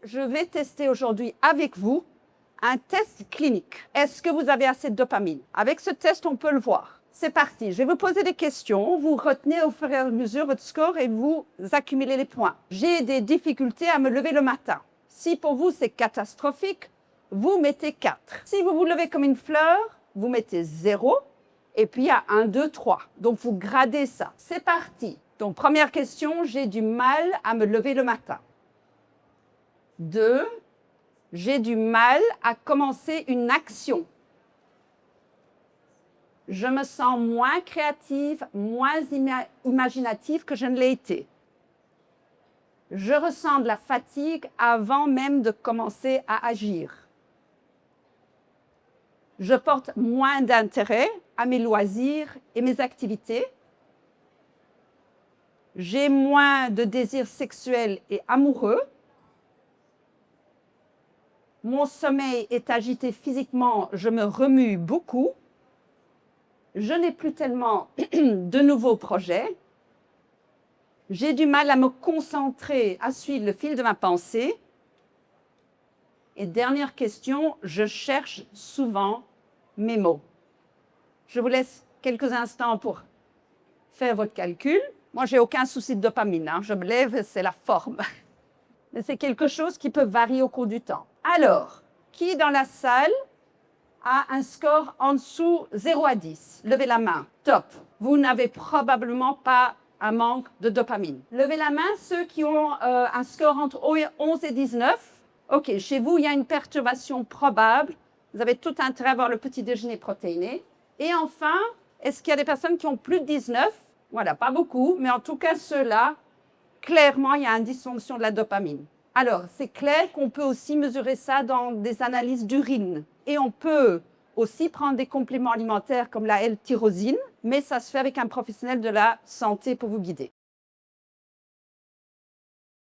je vais tester aujourd'hui avec vous un test clinique. Est-ce que vous avez assez de dopamine? Avec ce test, on peut le voir. C'est parti, je vais vous poser des questions. Vous retenez au fur et à mesure votre score et vous accumulez les points. J'ai des difficultés à me lever le matin. Si pour vous c'est catastrophique, vous mettez 4. Si vous vous levez comme une fleur, vous mettez 0. Et puis il y a 1, 2, 3. Donc vous gradez ça. C'est parti. Donc première question, j'ai du mal à me lever le matin. 2, j'ai du mal à commencer une action. Je me sens moins créative, moins imaginative que je ne l'ai été. Je ressens de la fatigue avant même de commencer à agir. Je porte moins d'intérêt à mes loisirs et mes activités. J'ai moins de désirs sexuels et amoureux. Mon sommeil est agité physiquement, je me remue beaucoup. Je n'ai plus tellement de nouveaux projets. J'ai du mal à me concentrer, à suivre le fil de ma pensée. Et dernière question, je cherche souvent mes mots. Je vous laisse quelques instants pour faire votre calcul. Moi, je n'ai aucun souci de dopamine. Hein. Je me lève, c'est la forme. Mais c'est quelque chose qui peut varier au cours du temps. Alors, qui dans la salle a un score en dessous 0 à 10? Levez la main. Top. Vous n'avez probablement pas un manque de dopamine. Levez la main ceux qui ont un score entre 11 et 19. OK, chez vous, il y a une perturbation probable. Vous avez tout intérêt à avoir le petit déjeuner protéiné. Et enfin, est-ce qu'il y a des personnes qui ont plus de 19? Voilà, pas beaucoup, mais en tout cas, ceux-là, clairement, il y a une dysfonction de la dopamine. Alors, c'est clair qu'on peut aussi mesurer ça dans des analyses d'urine. Et on peut aussi prendre des compléments alimentaires comme la L-tyrosine, mais ça se fait avec un professionnel de la santé pour vous guider.